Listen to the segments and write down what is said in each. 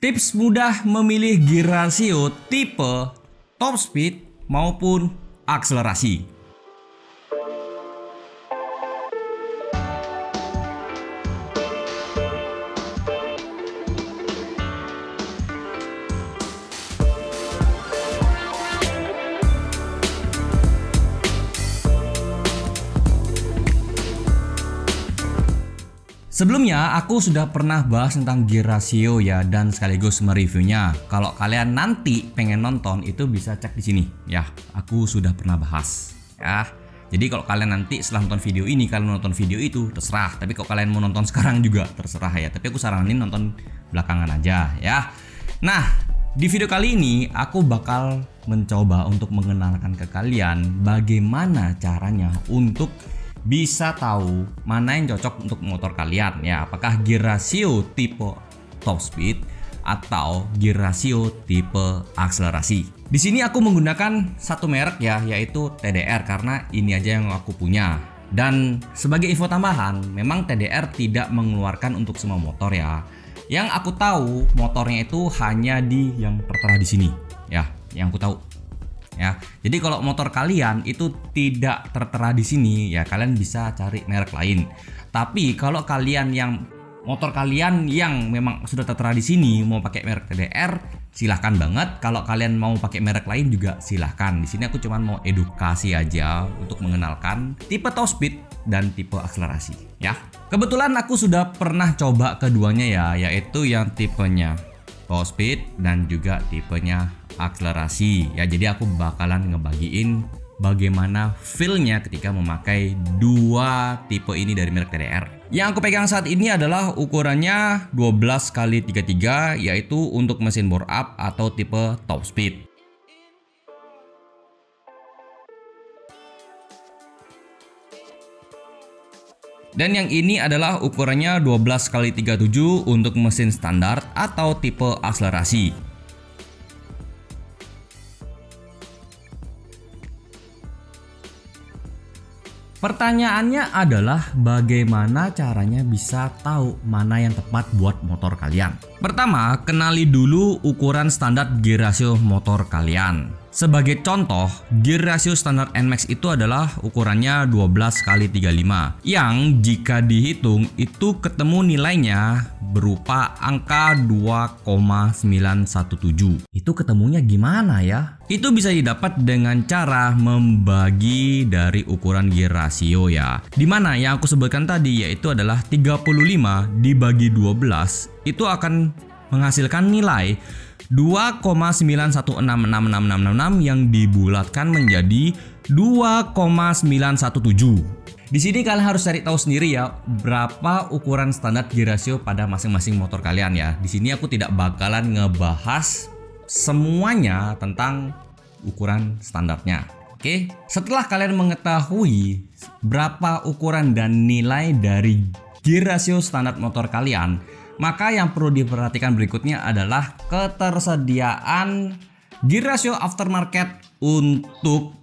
Tips mudah memilih gear rasio tipe top speed maupun akselerasi. Sebelumnya aku sudah pernah bahas tentang gear rasio ya, dan sekaligus mereviewnya. Kalau kalian nanti pengen nonton itu bisa cek di sini ya. Aku sudah pernah bahas ya. Jadi kalau kalian nanti setelah nonton video ini kalian nonton video itu terserah. Tapi kalau kalian mau nonton sekarang juga terserah ya. Tapi aku saranin nonton belakangan aja ya. Nah, di video kali ini aku bakal mencoba untuk mengenalkan ke kalian bagaimana caranya untuk bisa tahu mana yang cocok untuk motor kalian ya, apakah gear rasio tipe top speed atau gear rasio tipe akselerasi. Di sini aku menggunakan satu merek ya, yaitu TDR, karena ini aja yang aku punya. Dan sebagai info tambahan, memang TDR tidak mengeluarkan untuk semua motor ya. Yang aku tahu motornya itu hanya di yang tertera di sini ya, yang aku tahu. Ya, jadi kalau motor kalian itu tidak tertera di sini ya, kalian bisa cari merek lain. Tapi kalau kalian yang motor kalian yang memang sudah tertera di sini mau pakai merek TDR, silahkan banget. Kalau kalian mau pakai merek lain juga silahkan. Di sini aku cuma mau edukasi aja untuk mengenalkan tipe top speed dan tipe akselerasi ya. Kebetulan aku sudah pernah coba keduanya ya, yaitu yang tipenya top speed dan juga tipenya akselerasi ya. Jadi aku bakalan ngebagiin bagaimana feel-nya ketika memakai dua tipe ini dari merek TDR. Yang aku pegang saat ini adalah ukurannya 12x33, yaitu untuk mesin bore up atau tipe top speed. Dan yang ini adalah ukurannya 12x37 untuk mesin standar atau tipe akselerasi. Pertanyaannya adalah bagaimana caranya bisa tahu mana yang tepat buat motor kalian. Pertama, kenali dulu ukuran standar gear rasio motor kalian. Sebagai contoh, gear rasio standar NMAX itu adalah ukurannya 12x35, yang jika dihitung itu ketemu nilainya berupa angka 2,917. Itu ketemunya gimana ya? Itu bisa didapat dengan cara membagi dari ukuran gear rasio ya. Dimana yang aku sebutkan tadi yaitu adalah 35 dibagi 12 itu akan menghasilkan nilai 2,9166666 yang dibulatkan menjadi 2,917. Di sini kalian harus cari tahu sendiri ya berapa ukuran standar gear rasio pada masing-masing motor kalian ya. Di sini aku tidak bakalan ngebahas semuanya tentang ukuran standarnya. Oke, setelah kalian mengetahui berapa ukuran dan nilai dari gear rasio standar motor kalian, maka yang perlu diperhatikan berikutnya adalah ketersediaan gear rasio aftermarket untuk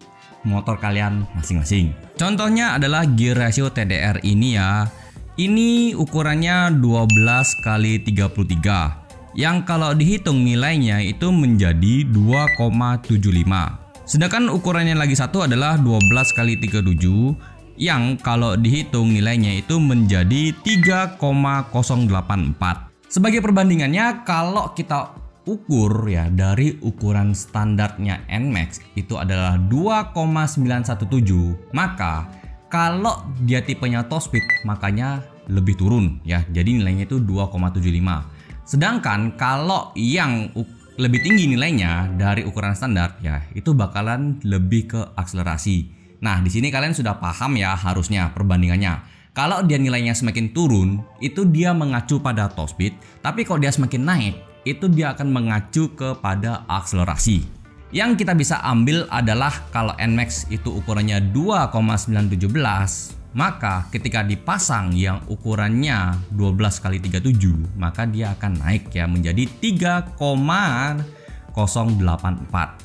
motor kalian masing-masing. Contohnya adalah gear rasio TDR ini ya. Ini ukurannya 12x33, yang kalau dihitung nilainya itu menjadi 2,75. Sedangkan ukurannya lagi satu adalah 12x37, yang kalau dihitung nilainya itu menjadi 3,084. Sebagai perbandingannya, kalau kita ukur ya dari ukuran standarnya NMAX itu adalah 2,917, maka kalau dia tipenya top speed makanya lebih turun ya, jadi nilainya itu 2,75. Sedangkan kalau yang lebih tinggi nilainya dari ukuran standar ya, itu bakalan lebih ke akselerasi. Nah, di sini kalian sudah paham ya harusnya perbandingannya. Kalau dia nilainya semakin turun, itu dia mengacu pada top speed. Tapi kalau dia semakin naik, itu dia akan mengacu kepada akselerasi. Yang kita bisa ambil adalah kalau NMAX itu ukurannya 2,917, maka ketika dipasang yang ukurannya 12x37, maka dia akan naik ya menjadi 0,84.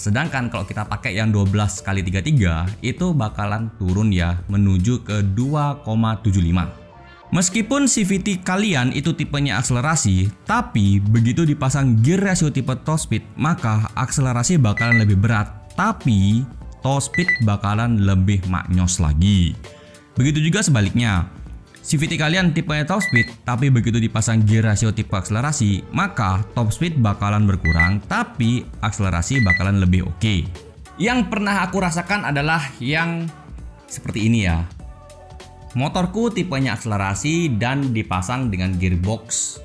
Sedangkan kalau kita pakai yang 12x33 itu bakalan turun ya menuju ke 2,75. Meskipun CVT kalian itu tipenya akselerasi, tapi begitu dipasang gear ratio tipe top speed, maka akselerasi bakalan lebih berat, tapi top speed bakalan lebih maknyos lagi. Begitu juga sebaliknya. CVT kalian tipenya top speed, tapi begitu dipasang gear ratio tipe akselerasi, maka top speed bakalan berkurang, tapi akselerasi bakalan lebih oke. Yang pernah aku rasakan adalah yang seperti ini ya. Motorku tipenya akselerasi dan dipasang dengan gearbox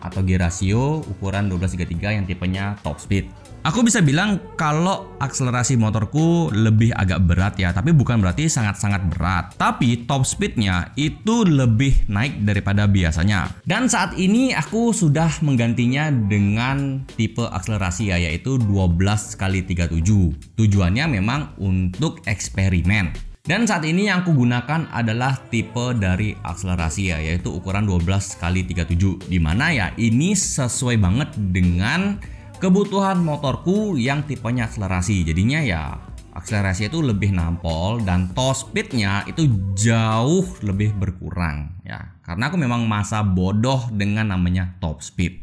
atau gear ratio ukuran 1233 yang tipenya top speed. Aku bisa bilang kalau akselerasi motorku lebih agak berat ya, tapi bukan berarti sangat-sangat berat. Tapi top speednya itu lebih naik daripada biasanya. Dan saat ini aku sudah menggantinya dengan tipe akselerasi ya, yaitu 12x37. Tujuannya memang untuk eksperimen. Dan saat ini yang aku gunakan adalah tipe dari akselerasi ya, yaitu ukuran 12x37. Dimana ya ini sesuai banget dengan kebutuhan motorku yang tipenya akselerasi. Jadinya ya akselerasi itu lebih nampol dan top speednya itu jauh lebih berkurang ya. Karena aku memang masa bodoh dengan namanya top speed.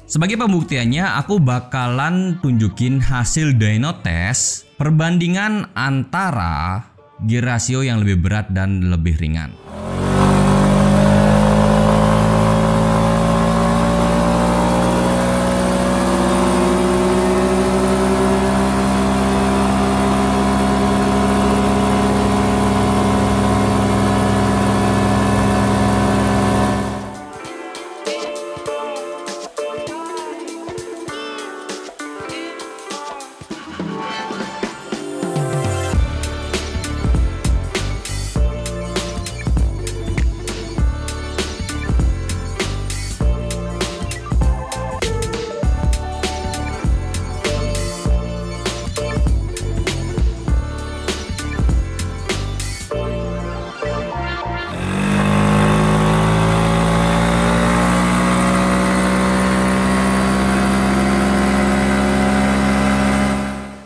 Sebagai pembuktiannya aku bakalan tunjukin hasil dyno test perbandingan antara gear ratio yang lebih berat dan lebih ringan.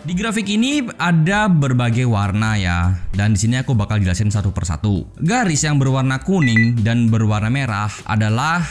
Di grafik ini ada berbagai warna ya, dan di sini aku bakal jelasin satu persatu. Garis yang berwarna kuning dan berwarna merah adalah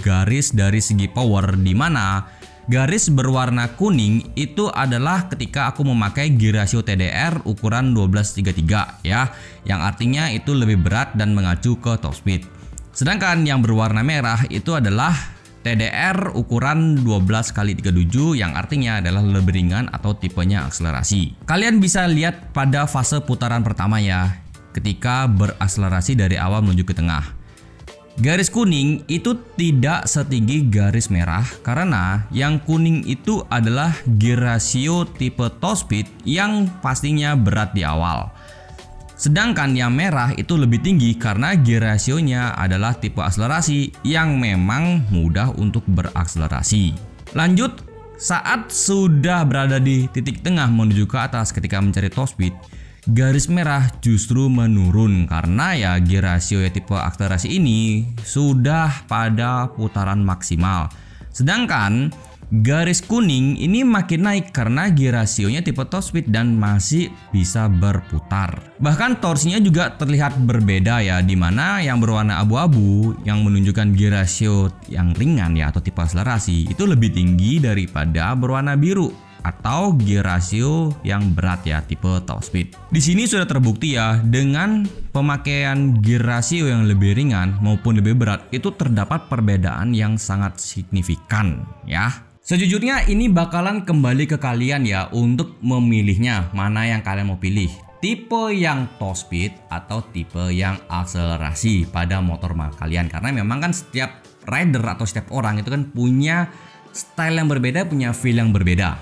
garis dari segi power, di mana garis berwarna kuning itu adalah ketika aku memakai gear ratio TDR ukuran 1233 ya, yang artinya itu lebih berat dan mengacu ke top speed. Sedangkan yang berwarna merah itu adalah TDR ukuran 12x37 yang artinya adalah lebih ringan atau tipenya akselerasi. Kalian bisa lihat pada fase putaran pertama ya, ketika berakselerasi dari awal menuju ke tengah. Garis kuning itu tidak setinggi garis merah karena yang kuning itu adalah gear ratio tipe top speed yang pastinya berat di awal. Sedangkan yang merah itu lebih tinggi karena gear ratio-nya adalah tipe akselerasi yang memang mudah untuk berakselerasi. Lanjut, saat sudah berada di titik tengah menuju ke atas ketika mencari top speed, garis merah justru menurun karena ya gear ratio ya tipe akselerasi ini sudah pada putaran maksimal. Sedangkan garis kuning ini makin naik karena gear rasionya tipe top speed dan masih bisa berputar. Bahkan torsinya juga terlihat berbeda ya, dimana yang berwarna abu-abu yang menunjukkan gear ratio yang ringan ya atau tipe akselerasi itu lebih tinggi daripada berwarna biru atau gear ratio yang berat ya tipe top speed. Di sini sudah terbukti ya, dengan pemakaian gear ratio yang lebih ringan maupun lebih berat itu terdapat perbedaan yang sangat signifikan ya. Sejujurnya ini bakalan kembali ke kalian ya untuk memilihnya mana yang kalian mau pilih. Tipe yang top speed atau tipe yang akselerasi pada motor kalian. Karena memang kan setiap rider atau setiap orang itu kan punya style yang berbeda, punya feel yang berbeda.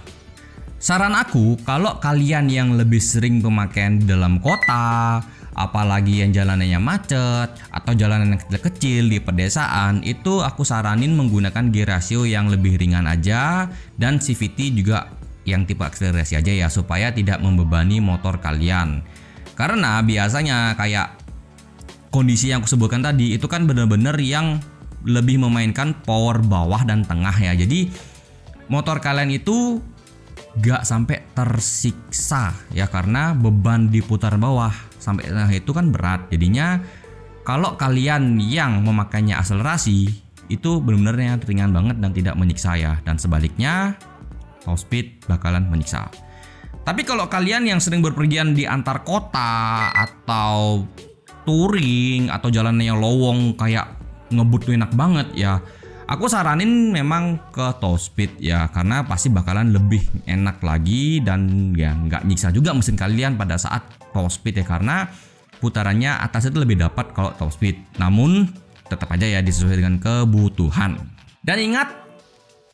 Saran aku, kalau kalian yang lebih sering pemakaian dalam kota, apalagi yang jalanannya macet atau jalanan yang kecil-kecil di pedesaan, itu aku saranin menggunakan gear ratio yang lebih ringan aja dan CVT juga yang tipe akselerasi aja ya, supaya tidak membebani motor kalian. Karena biasanya kayak kondisi yang aku sebutkan tadi itu kan bener-bener yang lebih memainkan power bawah dan tengah ya. Jadi motor kalian itu gak sampai tersiksa ya, karena beban di putaran bawah sampai tengah itu kan berat. Jadinya kalau kalian yang memakainya akselerasi itu benar-benar ringan banget dan tidak menyiksa ya, dan sebaliknya top speed bakalan menyiksa. Tapi kalau kalian yang sering berpergian di antar kota atau touring atau jalannya yang lowong kayak ngebut tuh enak banget ya, aku saranin memang ke top speed ya, karena pasti bakalan lebih enak lagi dan ya nggak nyiksa juga mesin kalian pada saat top speed ya, karena putarannya atas itu lebih dapat kalau top speed. Namun tetap aja ya disesuaikan dengan kebutuhan. Dan ingat,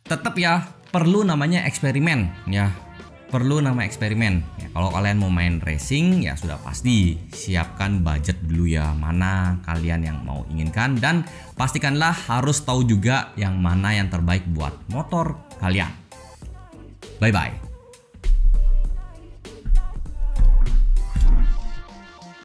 tetap ya perlu namanya eksperimen ya. Perlu nama eksperimen ya. Kalau kalian mau main racing ya sudah pasti siapkan budget dulu ya, mana kalian yang mau inginkan, dan pastikanlah harus tahu juga yang mana yang terbaik buat motor kalian. Bye bye.